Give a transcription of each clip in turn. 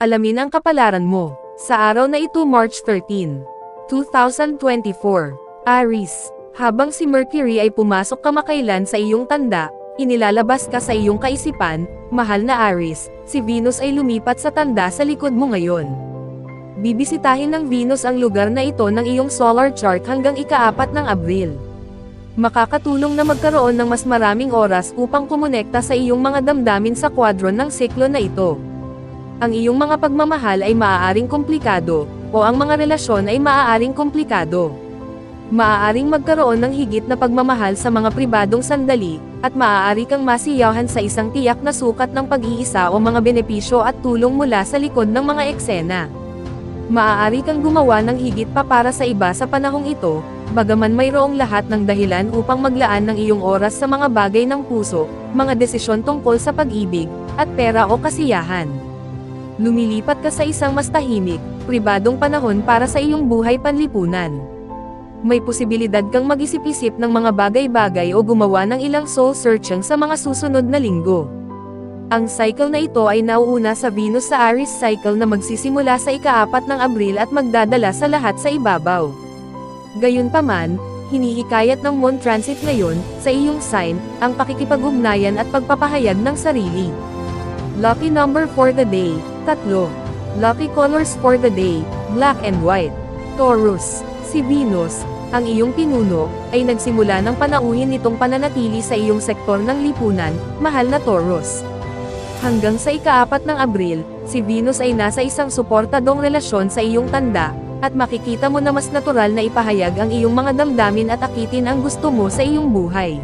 Alamin ang kapalaran mo. Sa araw na ito March 13, 2024, Aries, habang si Mercury ay pumasok kamakailan sa iyong tanda, inilalabas ka sa iyong kaisipan, mahal na Aries, si Venus ay lumipat sa tanda sa likod mo ngayon. Bibisitahin ng Venus ang lugar na ito ng iyong solar chart hanggang ika-4 ng Abril. Makakatulong na magkaroon ng mas maraming oras upang kumonekta sa iyong mga damdamin sa kwadron ng siklo na ito. Ang iyong mga pagmamahal ay maaaring komplikado, o ang mga relasyon ay maaaring komplikado. Maaaring magkaroon ng higit na pagmamahal sa mga pribadong sandali, at maaari kang masiyahan sa isang tiyak na sukat ng pag-iisa o mga benepisyo at tulong mula sa likod ng mga eksena. Maaari kang gumawa ng higit pa para sa iba sa panahong ito, bagaman mayroong lahat ng dahilan upang maglaan ng iyong oras sa mga bagay ng puso, mga desisyon tungkol sa pag-ibig, at pera o kasiyahan. Lumilipat ka sa isang mas tahimik, pribadong panahon para sa iyong buhay panlipunan. May posibilidad kang mag-isip-isip ng mga bagay-bagay o gumawa ng ilang soul-searching sa mga susunod na linggo. Ang cycle na ito ay nauuna sa Venus sa Aries cycle na magsisimula sa ika-4 ng Abril at magdadala sa lahat sa ibabaw. Gayunpaman, hinihikayat ng Moon Transit ngayon, sa iyong sign, ang pakikipag-ugnayan at pagpapahayag ng sarili. Lucky number for the day, 3. Lucky colors for the day, black and white. Taurus, si Venus, ang iyong pinuno, ay nagsimula ng panauhin nitong pananatili sa iyong sektor ng lipunan, mahal na Taurus. Hanggang sa ika-4 ng Abril, si Venus ay nasa isang suportadong relasyon sa iyong tanda, at makikita mo na mas natural na ipahayag ang iyong mga damdamin at akitin ang gusto mo sa iyong buhay.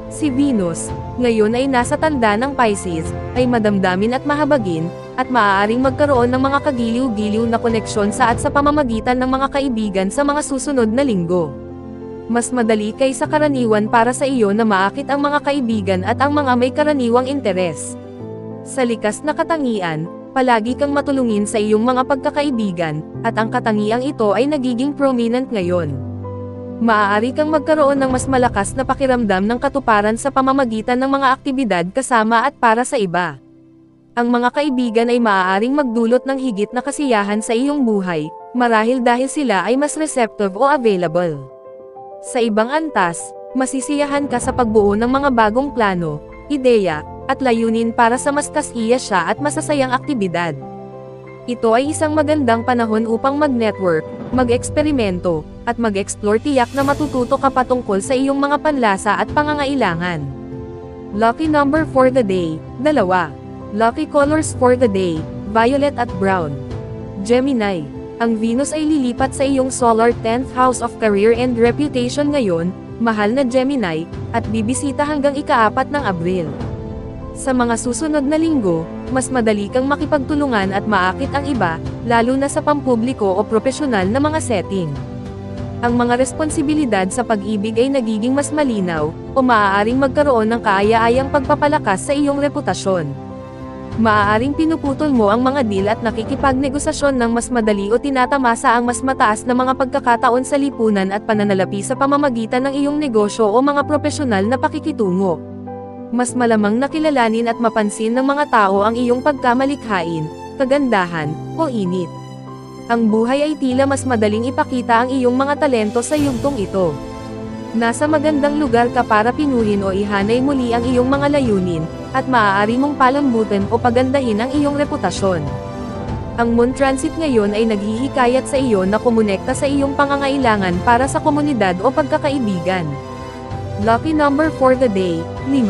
Si Venus, ngayon ay nasa tanda ng Pisces, ay madamdamin at mahabagin, at maaaring magkaroon ng mga kagiliw-giliw na koneksyon sa at sa pamamagitan ng mga kaibigan sa mga susunod na linggo. Mas madali kaysa karaniwan para sa iyo na maakit ang mga kaibigan at ang mga may karaniwang interes. Sa likas na katangian, palagi kang matulungin sa iyong mga pagkakaibigan, at ang katangiang ito ay nagiging prominent ngayon. Maaari kang magkaroon ng mas malakas na pakiramdam ng katuparan sa pamamagitan ng mga aktibidad kasama at para sa iba. Ang mga kaibigan ay maaaring magdulot ng higit na kasiyahan sa iyong buhay, marahil dahil sila ay mas receptive o available. Sa ibang antas, masisiyahan ka sa pagbuo ng mga bagong plano, ideya, at layunin para sa mas kasiya siya at masasayang aktibidad. Ito ay isang magandang panahon upang mag-network, mag-eksperimento, at mag-explore, tiyak na matututo ka patungkol sa iyong mga panlasa at pangangailangan. Lucky number for the day, 2. Lucky colors for the day, violet at brown. Gemini, ang Venus ay lilipat sa iyong solar 10th house of career and reputation ngayon, mahal na Gemini, at bibisita hanggang ika-4 ng Abril. Sa mga susunod na linggo, mas madali kang makipagtulungan at maakit ang iba, lalo na sa pampubliko o propesyonal na mga setting. Ang mga responsibilidad sa pag-ibig ay nagiging mas malinaw, o maaaring magkaroon ng kaaya-ayang pagpapalakas sa iyong reputasyon. Maaaring pinuputol mo ang mga deal at nakikipagnegosasyon ng mas madali o tinatamasa ang mas mataas na mga pagkakataon sa lipunan at pananalapi sa pamamagitan ng iyong negosyo o mga propesyonal na pakikitungo. Mas malamang nakilalanin at mapansin ng mga tao ang iyong pagkamalikhain, kagandahan, o init. Ang buhay ay tila mas madaling ipakita ang iyong mga talento sa yugtong ito. Nasa magandang lugar ka para pinuhin o ihanay muli ang iyong mga layunin, at maaari mong palambutin o pagandahin ang iyong reputasyon. Ang Moon Transit ngayon ay naghihikayat sa iyo na kumonekta sa iyong pangangailangan para sa komunidad o pagkakaibigan. Lucky number for the day, 5.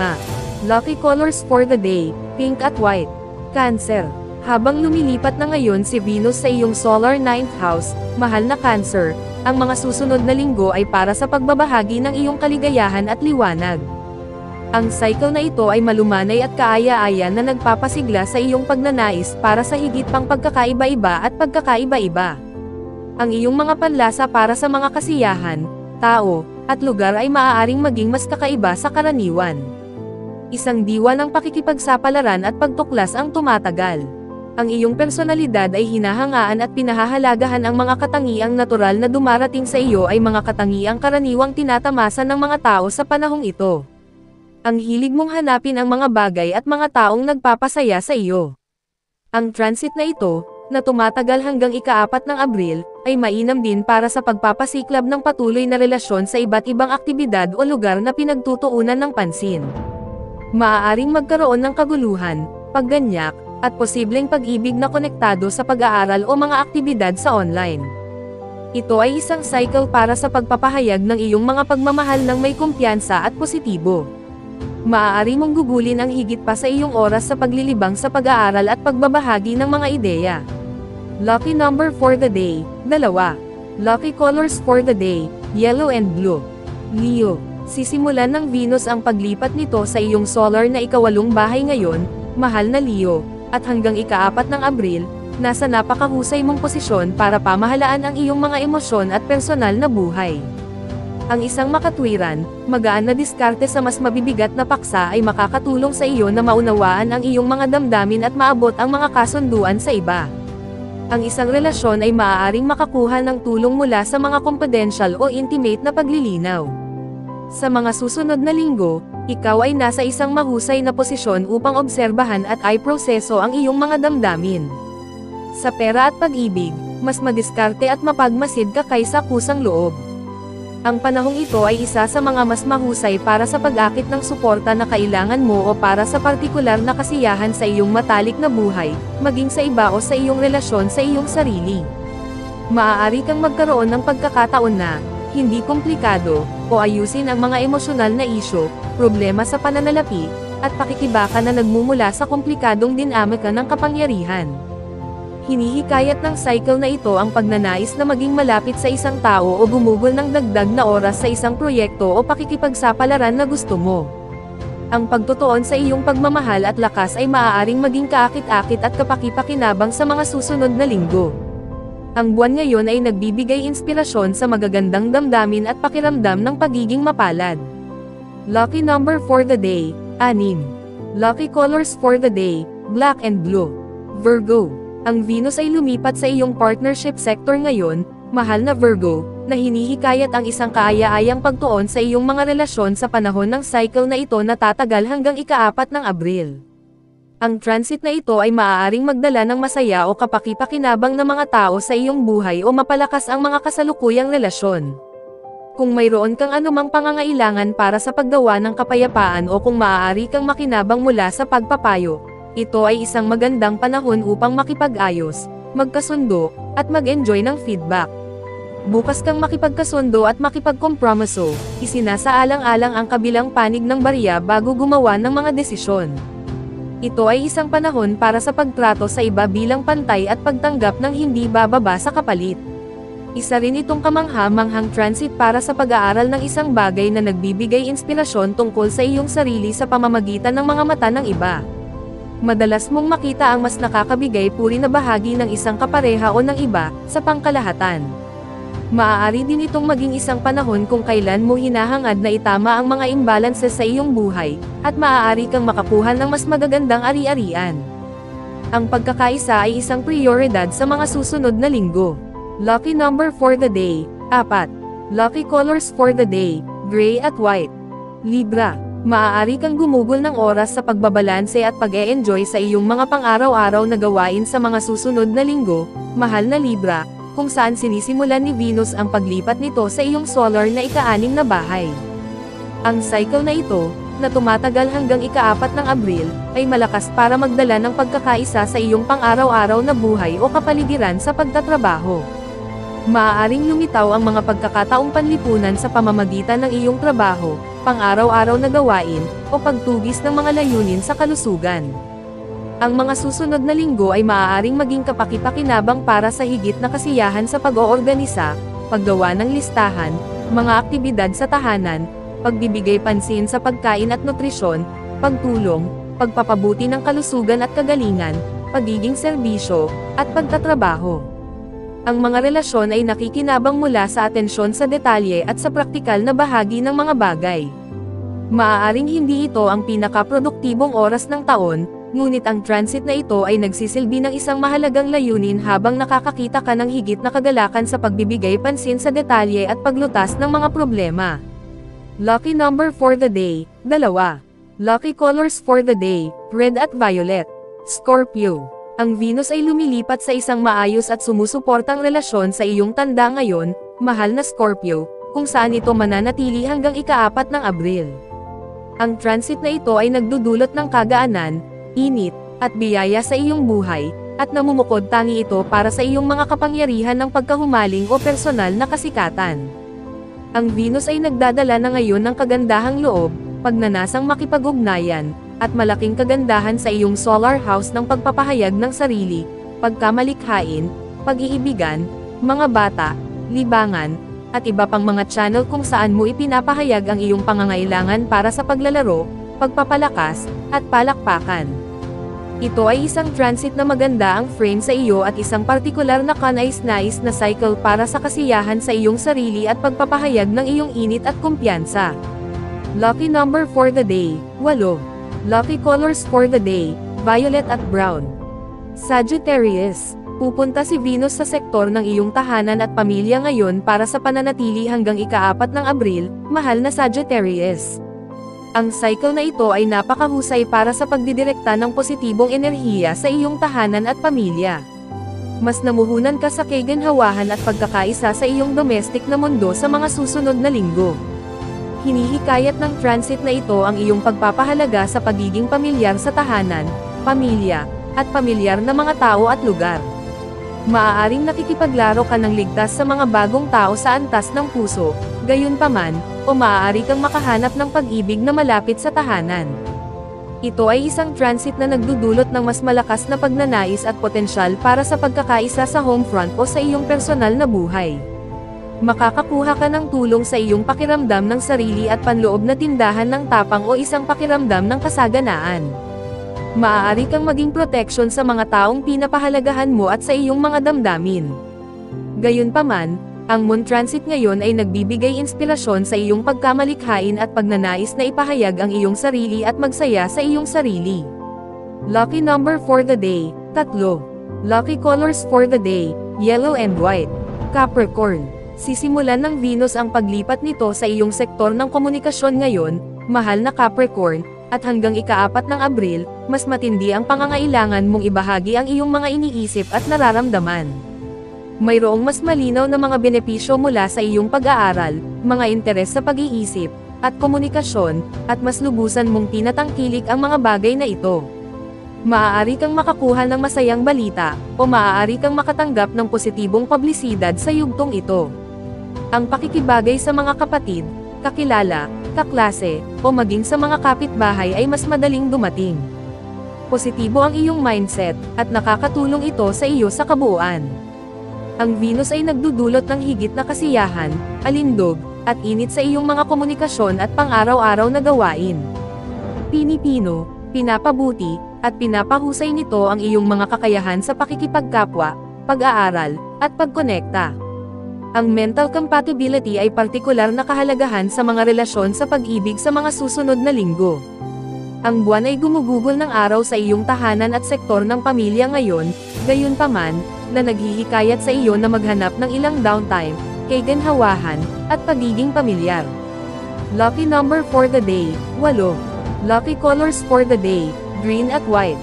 Lucky colors for the day, pink at white. Cancer, habang lumilipat na ngayon si Venus sa iyong solar 9th house, mahal na Cancer, ang mga susunod na linggo ay para sa pagbabahagi ng iyong kaligayahan at liwanag. Ang cycle na ito ay malumanay at kaaya-aya na nagpapasigla sa iyong pagnanais para sa higit pang pagkakaiba-iba at pagkakaiba-iba. Ang iyong mga panlasa para sa mga kasiyahan, tao, at lugar ay maaaring maging mas kakaiba sa karaniwan. Isang diwa ng pakikipagsapalaran at pagtuklas ang tumatagal. Ang iyong personalidad ay hinahangaan at pinahahalagahan. Ang mga katangiang natural na dumarating sa iyo ay mga katangiang karaniwang tinatamasa ng mga tao sa panahong ito. Ang hilig mong hanapin ang mga bagay at mga taong nagpapasaya sa iyo. Ang transit na ito, na tumatagal hanggang ika-4 ng Abril, ay mainam din para sa pagpapasiklab ng patuloy na relasyon sa iba't ibang aktibidad o lugar na pinagtutuunan ng pansin. Maaaring magkaroon ng kaguluhan, pagganyak, at posibleng pag-ibig na konektado sa pag-aaral o mga aktibidad sa online. Ito ay isang cycle para sa pagpapahayag ng iyong mga pagmamahal ng may kumpiyansa at positibo. Maaari mong gugulin ang higit pa sa iyong oras sa paglilibang sa pag-aaral at pagbabahagi ng mga ideya. Lucky number for the day, 2. Lucky colors for the day, yellow and blue. Leo, sisimulan ng Venus ang paglipat nito sa iyong solar na ika-8 bahay ngayon, mahal na Leo, at hanggang ika-4 ng Abril, nasa napakahusay mong posisyon para pamahalaan ang iyong mga emosyon at personal na buhay. Ang isang makatwiran, magaan na diskarte sa mas mabibigat na paksa ay makakatulong sa iyo na maunawaan ang iyong mga damdamin at maabot ang mga kasunduan sa iba. Ang isang relasyon ay maaaring makakuha ng tulong mula sa mga confidential o intimate na paglilinaw. Sa mga susunod na linggo, ikaw ay nasa isang mahusay na posisyon upang obserbahan at ay proseso ang iyong mga damdamin. Sa pera at pag-ibig, mas madiskarte at mapagmasid ka kaysa kusang loob. Ang panahong ito ay isa sa mga mas mahusay para sa pag-akit ng suporta na kailangan mo o para sa partikular na kasiyahan sa iyong matalik na buhay, maging sa iba o sa iyong relasyon sa iyong sarili. Maaari kang magkaroon ng pagkakataon na, hindi komplikado, o ayusin ang mga emosyonal na isyu, problema sa pananalapi, at pakikibaka na nagmumula sa komplikadong dinamika ng kapangyarihan. Hinihikayat ng cycle na ito ang pagnanais na maging malapit sa isang tao o gumugol ng dagdag na oras sa isang proyekto o pakikipagsapalaran na gusto mo. Ang pagtutuon sa iyong pagmamahal at lakas ay maaaring maging kaakit-akit at kapakipakinabang sa mga susunod na linggo. Ang buwan ngayon ay nagbibigay inspirasyon sa magagandang damdamin at pakiramdam ng pagiging mapalad. Lucky number for the day, 6. Lucky colors for the day, black and blue. Virgo, ang Venus ay lumipat sa iyong partnership sector ngayon, mahal na Virgo, na hinihikayat ang isang kaaya-ayang pagtuon sa iyong mga relasyon sa panahon ng cycle na ito na tatagal hanggang ika-4 ng Abril. Ang transit na ito ay maaaring magdala ng masaya o kapakipakinabang na mga tao sa iyong buhay o mapalakas ang mga kasalukuyang relasyon. Kung mayroon kang anumang pangangailangan para sa paggawa ng kapayapaan o kung maaari kang makinabang mula sa pagpapayo, ito ay isang magandang panahon upang makipag-ayos, magkasundo, at mag-enjoy ng feedback. Bukas kang makipagkasundo at makipagkompromiso, isinasaalang-alang ang kabilang panig ng barya bago gumawa ng mga desisyon. Ito ay isang panahon para sa pagtrato sa iba bilang pantay at pagtanggap ng hindi bababa sa kapalit. Isa rin itong kamangha-manghang transit para sa pag-aaral ng isang bagay na nagbibigay inspirasyon tungkol sa iyong sarili sa pamamagitan ng mga mata ng iba. Madalas mong makita ang mas nakakabigay puri na bahagi ng isang kapareha o ng iba, sa pangkalahatan. Maaari din itong maging isang panahon kung kailan mo hinahangad na itama ang mga imbalances sa iyong buhay, at maaari kang makakuha ng mas magagandang ari-arian. Ang pagkakaisa ay isang prioridad sa mga susunod na linggo. Lucky number for the day, 4. Lucky colors for the day, gray at white. Libra, maaari kang gumugol ng oras sa pagbabalanse at pag-e-enjoy sa iyong mga pang-araw-araw na gawain sa mga susunod na linggo, mahal na Libra, kung saan sinisimulan ni Venus ang paglipat nito sa iyong solar na ika-6 na bahay. Ang cycle na ito, na tumatagal hanggang ika-4 ng Abril, ay malakas para magdala ng pagkakaisa sa iyong pang-araw-araw na buhay o kapaligiran sa pagtatrabaho. Maaaring lumitaw ang mga pagkakataong panlipunan sa pamamagitan ng iyong trabaho, pang-araw-araw na gawain, o pagtugis ng mga layunin sa kalusugan. Ang mga susunod na linggo ay maaaring maging kapakipakinabang para sa higit na kasiyahan sa pag-oorganisa, paggawa ng listahan, mga aktibidad sa tahanan, pagbibigay pansin sa pagkain at nutrisyon, pagtulong, pagpapabuti ng kalusugan at kagalingan, pagiging serbisyo, at pagtatrabaho. Ang mga relasyon ay nakikinabang mula sa atensyon sa detalye at sa praktikal na bahagi ng mga bagay. Maaaring hindi ito ang pinakaproduktibong oras ng taon, ngunit ang transit na ito ay nagsisilbi ng isang mahalagang layunin habang nakakakita ka ng higit na kagalakan sa pagbibigay pansin sa detalye at paglutas ng mga problema. Lucky number for the day, 2. Lucky colors for the day, red at violet. Scorpio, Ang Venus ay lumilipat sa isang maayos at sumusuportang relasyon sa iyong tanda ngayon, mahal na Scorpio, kung saan ito mananatili hanggang ika-4 ng Abril. Ang transit na ito ay nagdudulot ng kagaanan, init, at biyaya sa iyong buhay, at namumukod tangi ito para sa iyong mga kapangyarihan ng pagkahumaling o personal na kasikatan. Ang Venus ay nagdadala na ngayon ng kagandahang loob, pagnanasang makipag-ugnayan, at malaking kagandahan sa iyong solar house ng pagpapahayag ng sarili, pagkamalikhain, pag-iibigan, mga bata, libangan, at iba pang mga channel kung saan mo ipinapahayag ang iyong pangangailangan para sa paglalaro, pagpapalakas, at palakpakan. Ito ay isang transit na maganda ang frame sa iyo at isang partikular na kanais-nais na cycle para sa kasiyahan sa iyong sarili at pagpapahayag ng iyong init at kumpiyansa. Lucky number for the day, 8. Lucky colors for the day, violet at brown. Sagittarius, pupunta si Venus sa sektor ng iyong tahanan at pamilya ngayon para sa pananatili hanggang ika-4 ng Abril, mahal na Sagittarius. Ang cycle na ito ay napakahusay para sa pagdidirekta ng positibong enerhiya sa iyong tahanan at pamilya. Mas namuhunan ka sa kaginhawahan at pagkakaisa sa iyong domestic na mundo sa mga susunod na linggo. Hinihikayat ng transit na ito ang iyong pagpapahalaga sa pagiging pamilyar sa tahanan, pamilya, at pamilyar na mga tao at lugar. Maaaring nakikipaglaro ka ng ligtas sa mga bagong tao sa antas ng puso, gayunpaman, o maaari kang makahanap ng pag-ibig na malapit sa tahanan. Ito ay isang transit na nagdudulot ng mas malakas na pagnanais at potensyal para sa pagkakaisa sa home front o sa iyong personal na buhay. Makakakuha ka ng tulong sa iyong pakiramdam ng sarili at panloob na tindahan ng tapang o isang pakiramdam ng kasaganaan. Maaari kang maging proteksyon sa mga taong pinapahalagahan mo at sa iyong mga damdamin. Gayunpaman, ang Moon Transit ngayon ay nagbibigay inspirasyon sa iyong pagkamalikhain at pagnanais na ipahayag ang iyong sarili at magsaya sa iyong sarili. Lucky number for the day, 3. Lucky colors for the day, yellow and white. Capricorn, sisimulan ng Venus ang paglipat nito sa iyong sektor ng komunikasyon ngayon, mahal na Capricorn, at hanggang ika-4 ng Abril, mas matindi ang pangangailangan mong ibahagi ang iyong mga iniisip at nararamdaman. Mayroong mas malinaw na mga benepisyo mula sa iyong pag-aaral, mga interes sa pag-iisip, at komunikasyon, at mas lubusan mong tinatangkilik ang mga bagay na ito. Maaari kang makakuha ng masayang balita, o maaari kang makatanggap ng positibong publisidad sa yugtong ito. Ang pakikibagay sa mga kapatid, kakilala, kaklase, o maging sa mga kapitbahay ay mas madaling dumating. Positibo ang iyong mindset, at nakakatulong ito sa iyo sa kabuuan. Ang Venus ay nagdudulot ng higit na kasiyahan, alindog, at init sa iyong mga komunikasyon at pang-araw-araw na gawain. Pinipino, pinapabuti, at pinapahusay nito ang iyong mga kakayahan sa pakikipagkapwa, pag-aaral, at pagkonekta. Ang mental compatibility ay partikular na kahalagahan sa mga relasyon sa pag-ibig sa mga susunod na linggo. Ang buwan ay gumugugol ng araw sa iyong tahanan at sektor ng pamilya ngayon, gayunpaman, na naghihikayat sa iyo na maghanap ng ilang downtime, kaginhawahan, at pagiging pamilyar. Lucky number for the day, 8. Lucky colors for the day, green at white.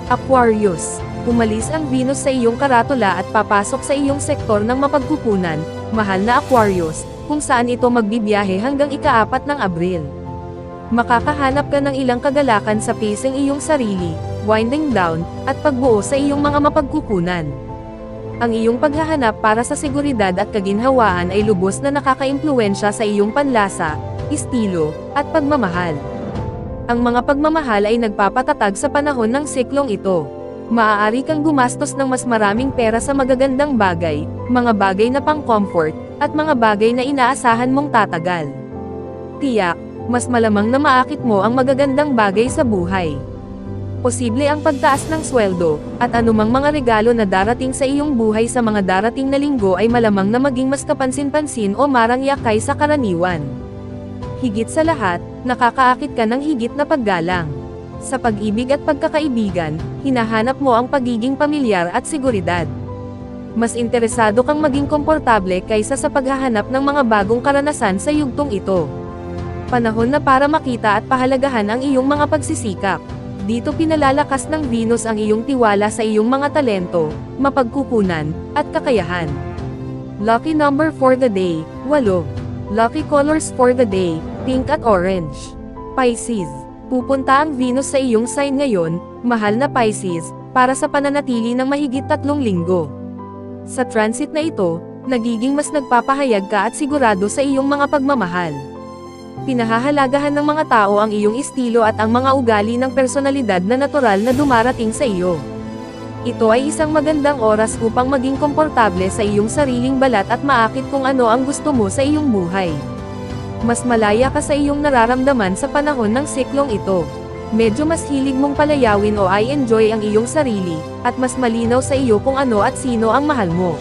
Aquarius, umalis ang Venus sa iyong karatula at papasok sa iyong sektor ng mapagkukunan, mahal na Aquarius, kung saan ito magbibiyahe hanggang ika-4 ng Abril. Makakahanap ka ng ilang kagalakan sa pacing iyong sarili, winding down, at pagbuo sa iyong mga mapagkukunan. Ang iyong paghahanap para sa seguridad at kaginhawaan ay lubos na nakakaimpluwensya sa iyong panlasa, estilo, at pagmamahal. Ang mga pagmamahal ay nagpapatatag sa panahon ng siklong ito. Maaari kang gumastos ng mas maraming pera sa magagandang bagay, mga bagay na pang-comfort, at mga bagay na inaasahan mong tatagal. Tiyak, mas malamang na maakit mo ang magagandang bagay sa buhay. Posible ang pagtaas ng sweldo, at anumang mga regalo na darating sa iyong buhay sa mga darating na linggo ay malamang na maging mas kapansin-pansin o marangyakay sa karaniwan. Higit sa lahat, nakakaakit ka ng higit na paggalang. Sa pag-ibig at pagkakaibigan, hinahanap mo ang pagiging pamilyar at seguridad. Mas interesado kang maging komportable kaysa sa paghahanap ng mga bagong karanasan sa yugtong ito. Panahon na para makita at pahalagahan ang iyong mga pagsisikap. Dito pinalalakas ng Venus ang iyong tiwala sa iyong mga talento, mapagkukunan, at kakayahan. Lucky number for the day, 8. Lucky colors for the day, pink at orange. Pisces. Pupunta ang Venus sa iyong sign ngayon, mahal na Pisces, para sa pananatili ng mahigit 3 linggo. Sa transit na ito, nagiging mas nagpapahayag ka at sigurado sa iyong mga pagmamahal. Pinahahalagahan ng mga tao ang iyong estilo at ang mga ugali ng personalidad na natural na dumarating sa iyo. Ito ay isang magandang oras upang maging komportable sa iyong sariling balat at maakit kung ano ang gusto mo sa iyong buhay. Mas malaya ka sa iyong nararamdaman sa panahon ng siklong ito. Medyo mas hilig mong palayawin o i-enjoy ang iyong sarili, at mas malinaw sa iyo kung ano at sino ang mahal mo.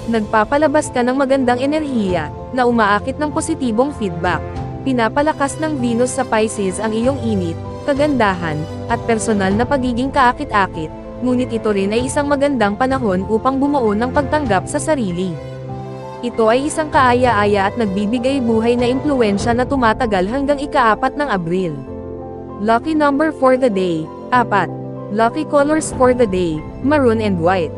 Nagpapalabas ka ng magandang enerhiya, na umaakit ng positibong feedback. Pinapalakas ng Venus sa Pisces ang iyong init, kagandahan, at personal na pagiging kaakit-akit, ngunit ito rin ay isang magandang panahon upang bumuo ng pagtanggap sa sarili. Ito ay isang kaaya-aya at nagbibigay buhay na impluwensya na tumatagal hanggang ika-4 ng Abril. Lucky number for the day, 4. Lucky colors for the day, maroon and white.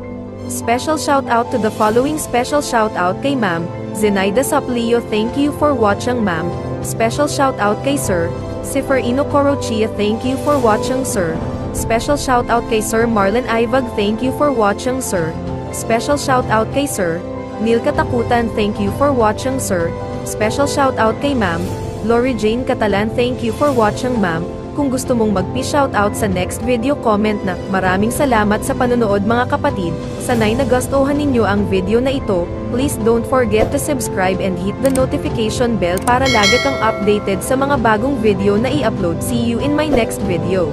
Special shout out to the following. Special shout out kay Ma'am Zenaida Saplio, thank you for watching ma'am. Special shout out kay Sir Seferino Corochia, thank you for watching sir. Special shout out kay Sir Marlon Ivag, thank you for watching sir. Special shout out kay Sir Neil Katakutan, thank you for watching sir. Special shout out kay Ma'am Lori Jane Catalan, thank you for watching ma'am. Kung gusto mong magpi-shoutout sa next video, comment na. Maraming salamat sa panonood mga kapatid. Sanay nagustuhan ninyo ang video na ito. Please don't forget to subscribe and hit the notification bell para lagi kang updated sa mga bagong video na i-upload. See you in my next video.